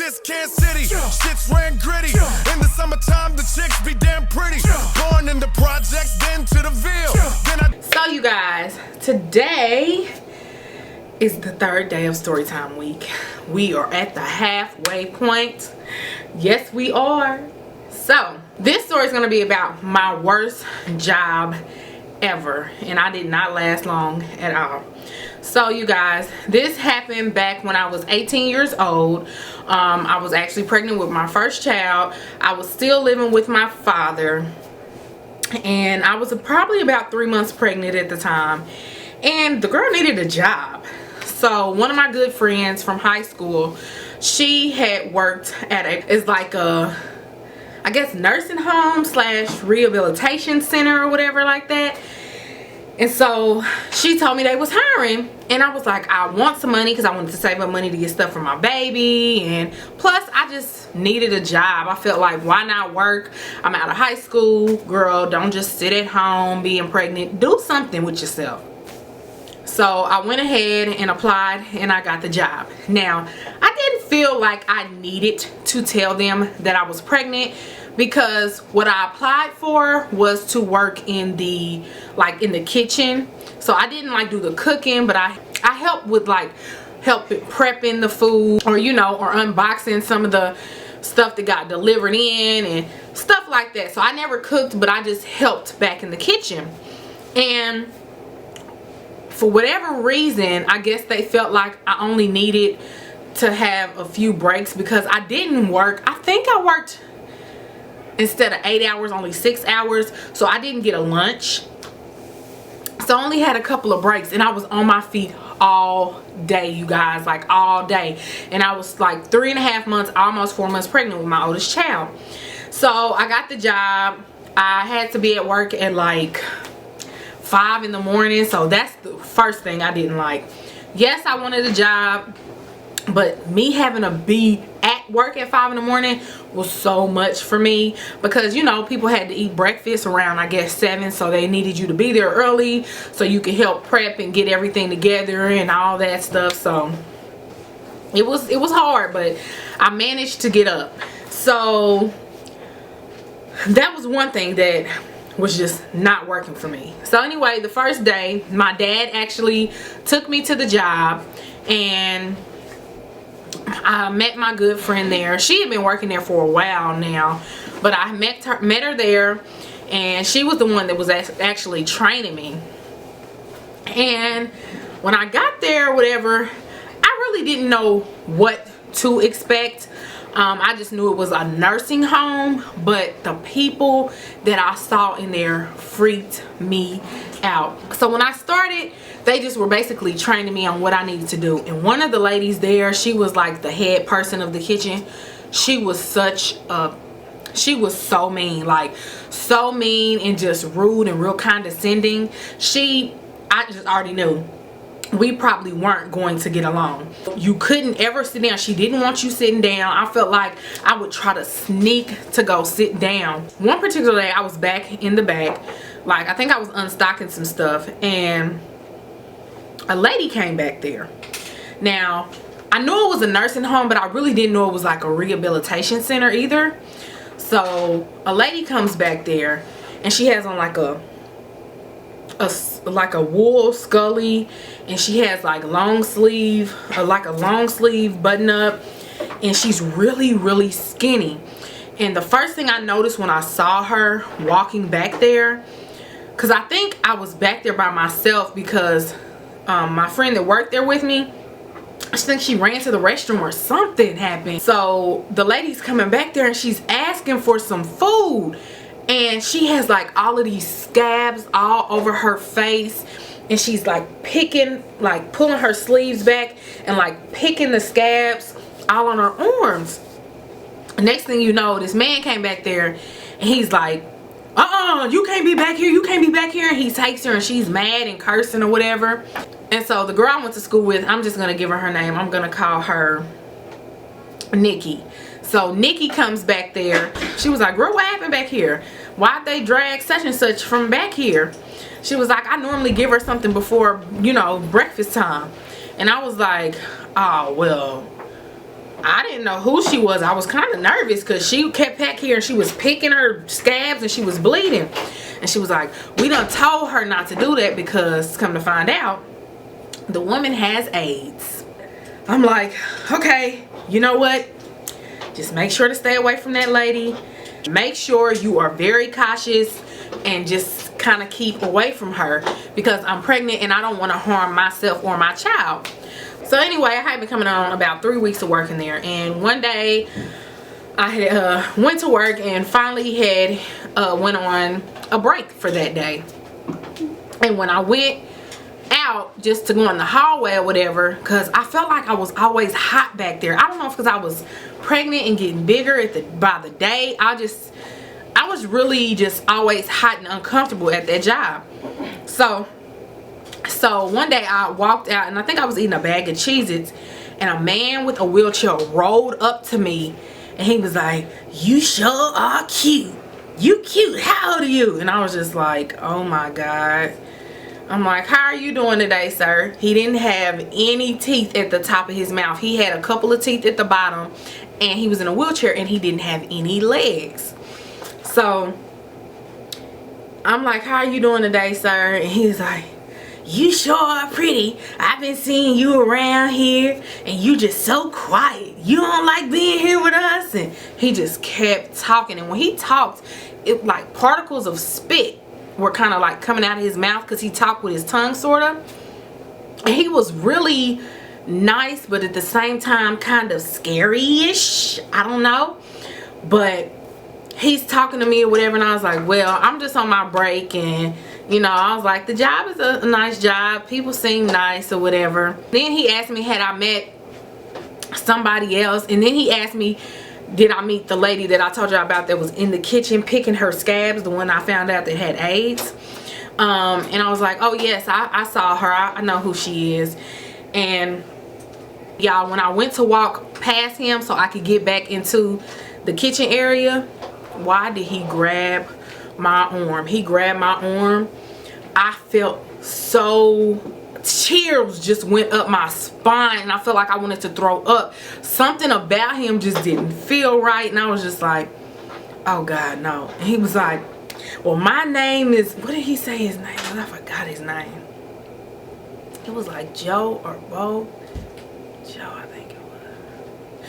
this Kansas City. Shit's ran gritty. In the summertime, the chicks be damn pretty. Born in the projects, then to the Ville. So you guys, today is the third day of Storytime week. We are at the halfway point. Yes, we are. So this story is going to be about my worst job ever, and I did not last long at all. So you guys, this happened back when I was 18 years old. I was actually pregnant with my first child. I was still living with my father, and I was probably about 3 months pregnant at the time, and the girl needed a job. So one of my good friends from high school, she had worked at I guess nursing home slash rehabilitation center or whatever like that. And so she told me they was hiring, and I was like, I want some money because I wanted to save up money to get stuff for my baby, and plus I just needed a job. I felt like, why not work? I'm out of high school. Girl, don't just sit at home being pregnant. Do something with yourself. So I went ahead and applied, and I got the job. Now, I didn't feel like I needed to tell them that I was pregnant, because what I applied for was to work in the kitchen. So I didn't do the cooking, but I helped with prepping the food, or or unboxing some of the stuff that got delivered in and stuff like that. So I never cooked, but I just helped back in the kitchen. And for whatever reason, I guess they felt like I only needed to have a few breaks, because I didn't work. I think I worked, instead of 8 hours, only 6 hours. So I didn't get a lunch. So I only had a couple of breaks, and I was on my feet all day, you guys, all day. And I was 3.5 months, almost 4 months pregnant with my oldest child. So I got the job. I had to be at work at 5 in the morning. So that's the first thing I didn't like. Yes, I wanted a job, but me having to be at work at 5 in the morning was so much for me, because people had to eat breakfast around, I guess, 7, so they needed you to be there early so you could help prep and get everything together and all that stuff. So it was hard, but I managed to get up. So that was one thing that was just not working for me. So anyway, the first day, my dad actually took me to the job, and I met my good friend there. She had been working there for a while now, but I met her there, and she was the one that was actually training me. And when I got there, whatever, I really didn't know what to expect. I just knew it was a nursing home, but the people that I saw in there freaked me out. So when I started, they just were basically training me on what I needed to do. And one of the ladies there, she was the head person of the kitchen. She was she was so mean, so mean and just rude and real condescending. I just already knew we probably weren't going to get along. You couldn't ever sit down. She didn't want you sitting down. I felt like I would try to sneak to go sit down. One particular day, I was back in the back. I think I was unstocking some stuff, and a lady came back there. Now, I knew it was a nursing home, but I really didn't know it was a rehabilitation center either. So a lady comes back there, and she has on a wool scully, and she has a long sleeve button up, and she's really skinny. And the first thing I noticed when I saw her walking back there, because I think I was back there by myself, because my friend that worked there with me, I think she ran to the restroom or something happened. So the lady's coming back there, and she's asking for some food, and she has all of these scabs all over her face, and she's picking, pulling her sleeves back and picking the scabs all on her arms. Next thing you know, this man came back there, and he's like, you can't be back here, you can't be back here. And he takes her, and she's mad and cursing or whatever. And so the girl I went to school with, I'm just gonna give her name, I'm gonna call her Nikki. So Nikki comes back there. She was like, girl, what happened back here? Why'd they drag such and such from back here? She was like, I normally give her something before, breakfast time. And I was like, oh, well, I didn't know who she was. I was kind of nervous because she kept back here and she was picking her scabs and she was bleeding. And she was like, we done told her not to do that because, come to find out, the woman has AIDS. I'm like, okay, you know what? Just make sure to stay away from that lady. Make sure you are very cautious and just kind of keep away from her because I'm pregnant and I don't want to harm myself or my child. So anyway, I had been coming on about 3 weeks of working there, and one day I had went to work and finally had went on a break for that day. And when I went out just to go in the hallway or whatever, because I felt like I was always hot back there. I don't know if because I was pregnant and getting bigger by the day. I was really just always hot and uncomfortable at that job. So one day I walked out and I think I was eating a bag of Cheez-Its, and a man with a wheelchair rolled up to me and he was like, you sure are cute. You cute. How old are you? And I was just like, oh my God. I'm like, how are you doing today, sir? He didn't have any teeth at the top of his mouth. He had a couple of teeth at the bottom, and he was in a wheelchair and he didn't have any legs. So I'm like, how are you doing today, sir? And he's like, you sure are pretty. I've been seeing you around here and you just so quiet. You don't like being here with us? And he just kept talking, and when he talked, it like particles of spit were kind of like coming out of his mouth because he talked with his tongue sort of. And he was really nice, but at the same time kind of scary-ish. I don't know, but he's talking to me or whatever, and I was like, well, I'm just on my break, and you know, I was like, the job is a nice job, people seem nice or whatever. Then he asked me had I met somebody else, and then he asked me did I meet the lady that I told you about that was in the kitchen picking her scabs, the one I found out that had AIDS. And I was like, oh yes, I saw her. I know who she is. And y'all, when I went to walk past him so I could get back into the kitchen area, why did he grab my arm? He grabbed my arm. I felt so, chills just went up my spine, and I felt like I wanted to throw up. Something about him just didn't feel right, and I was just like, oh God, no. And he was like, well, my name is, what did he say his name was? I forgot his name. It was like Joe or Bo. Joe, I think it was.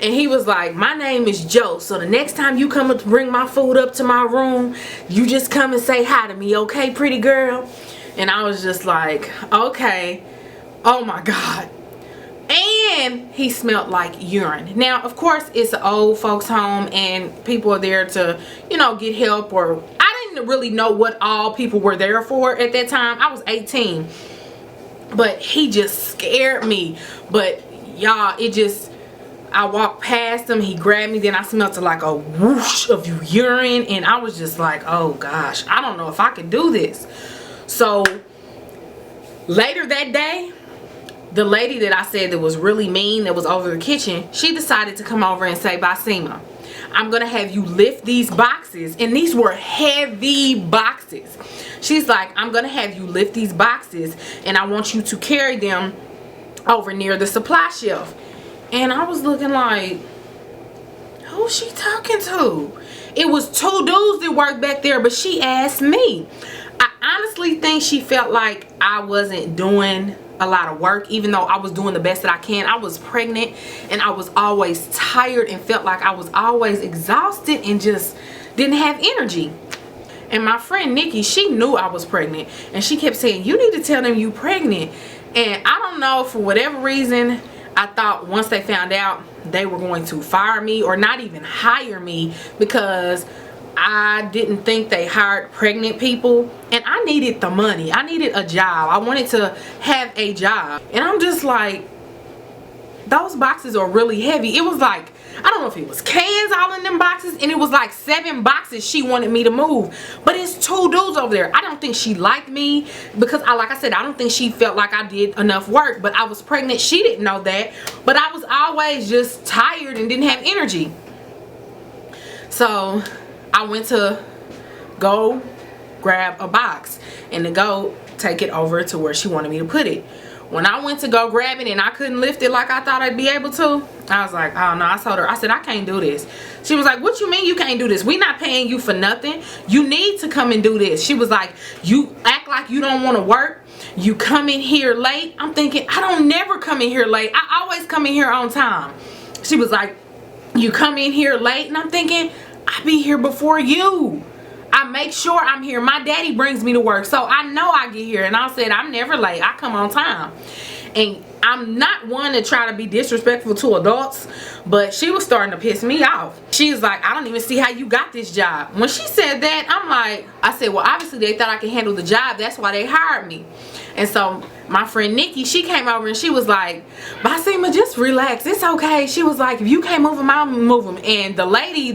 And he was like, my name is Joe, so the next time you come to bring my food up to my room, you just come and say hi to me, okay, pretty girl? And I was just like, okay. Oh my God. And he smelled like urine. Now, of course, it's an old folks home and people are there to, you know, get help, or I didn't really know what all people were there for at that time. I was 18. But he just scared me. But y'all, it just, I walked past him, he grabbed me, then I smelled like a whoosh of urine, and I was just like, oh gosh, I don't know if I could do this. So later that day, the lady that I said that was really mean, that was over the kitchen, she decided to come over and say, Basima, I'm gonna have you lift these boxes, and these were heavy boxes. She's like, I'm gonna have you lift these boxes, and I want you to carry them over near the supply shelf. And I was looking like, who's she talking to? It was 2 dudes that worked back there, but she asked me. I honestly think she felt like I wasn't doing a lot of work, even though I was doing the best that I can. I was pregnant and I was always tired and felt like I was always exhausted and just didn't have energy. And my friend Nikki, she knew I was pregnant, and she kept saying, you need to tell them you pregnant. And I don't know, for whatever reason, I thought once they found out they were going to fire me or not even hire me, because I didn't think they hired pregnant people, and I needed the money. I needed a job. I wanted to have a job. And I'm just like, those boxes are really heavy. It was like, I don't know if it was cans all in them boxes, and it was like 7 boxes she wanted me to move. But it's 2 dudes over there. I don't think she liked me because, like I said, I don't think she felt like I did enough work. But I was pregnant. She didn't know that. But I was always just tired and didn't have energy. So I went to go grab a box and to go take it over to where she wanted me to put it. when I went to go grab it and I couldn't lift it like I thought I'd be able to, I was like, oh no. I told her, I said, I can't do this. She was like, what you mean you can't do this? We not paying you for nothing. You need to come and do this. She was like, you act like you don't want to work. You come in here late. I'm thinking, I don't never come in here late. I always come in here on time. She was like, you come in here late. And I'm thinking, I be here before you. I make sure I'm here. My daddy brings me to work, so I know I get here. And I said, I'm never late. I come on time. And I'm not one to try to be disrespectful to adults, but she was starting to piss me off. She was like, I don't even see how you got this job. When she said that, I'm like, I said, well, obviously they thought I could handle the job. That's why they hired me. And so my friend Nikki, she came over and she was like, Basima, just relax. It's okay. She was like, if you can't move them, I'll move them. And the lady,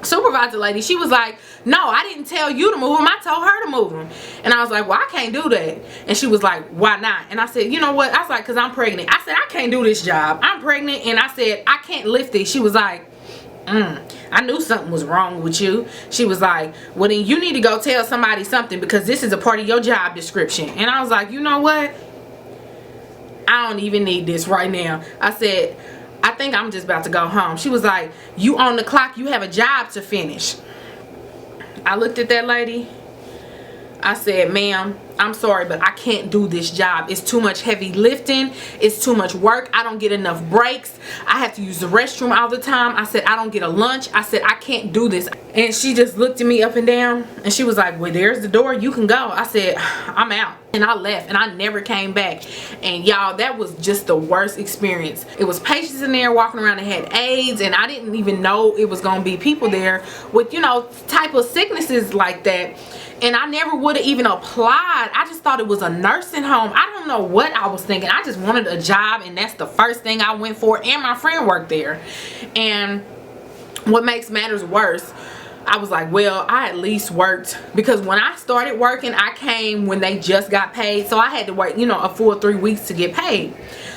supervisor lady, she was like, no, I didn't tell you to move them. I told her to move them. And I was like, well, I can't do that. And she was like, why not? And I said, you know what? I was like, because I'm pregnant. I said, I can't do this job. I'm pregnant. And I said, I can't lift it. She was like, I knew something was wrong with you. She was like, well, then you need to go tell somebody something, because this is a part of your job description. And I was like, you know what? I don't even need this right now. I said, I think I'm just about to go home. She was like, you on the clock, you have a job to finish. I looked at that lady. I said, ma'am, I'm sorry, but I can't do this job. It's too much heavy lifting. It's too much work. I don't get enough breaks. I have to use the restroom all the time. I said, I don't get a lunch. I said, I can't do this. And she just looked at me up and down, and she was like, well, there's the door. You can go. I said, I'm out. And I left, and I never came back. And y'all, that was just the worst experience. It was patients in there walking around that had AIDS, and I didn't even know it was going to be people there with, you know, type of sicknesses like that. And I never would have even applied. I just thought it was a nursing home. I don't know what I was thinking. I just wanted a job, and that's the first thing I went for. And my friend worked there. And what makes matters worse, I was like, well, I at least worked, because when I started working, I came when they just got paid. So I had to wait, you know, a full 3 weeks to get paid.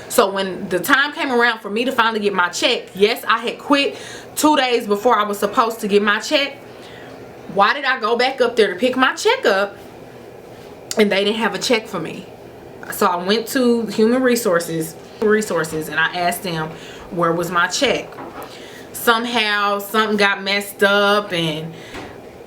So when the time came around for me to finally get my check, yes, I had quit 2 days before I was supposed to get my check. Why did I go back up there to pick my check up, and they didn't have a check for me? So I went to human resources, and I asked them, where was my check? Somehow something got messed up and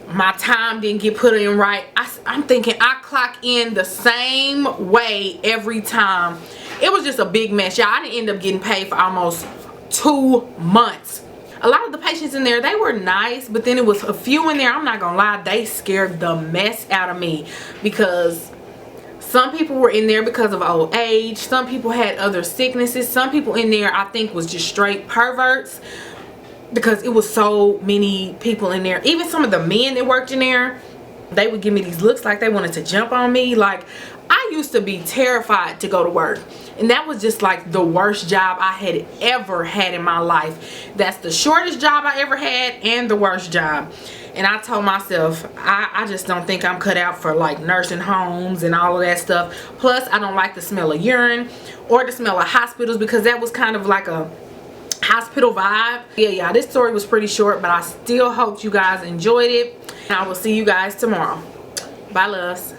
my time didn't get put in right. I'm thinking I clock in the same way every time. It was just a big mess, y'all. I didn't end up getting paid for almost 2 months. A lot of the patients in there, they were nice, but then it was a few in there, I'm not gonna lie, they scared the mess out of me, because some people were in there because of old age. Some people had other sicknesses. Some people in there, I think, was just straight perverts, because it was so many people in there. Even some of the men that worked in there, they would give me these looks like they wanted to jump on me. Like, I used to be terrified to go to work, and that was just like the worst job I had ever had in my life. That's the shortest job I ever had and the worst job. And I told myself, I just don't think I'm cut out for like nursing homes and all of that stuff. Plus, I don't like the smell of urine or the smell of hospitals, because that was kind of like a hospital vibe. Yeah, this story was pretty short, but I still hope you guys enjoyed it. And I will see you guys tomorrow. Bye, loves.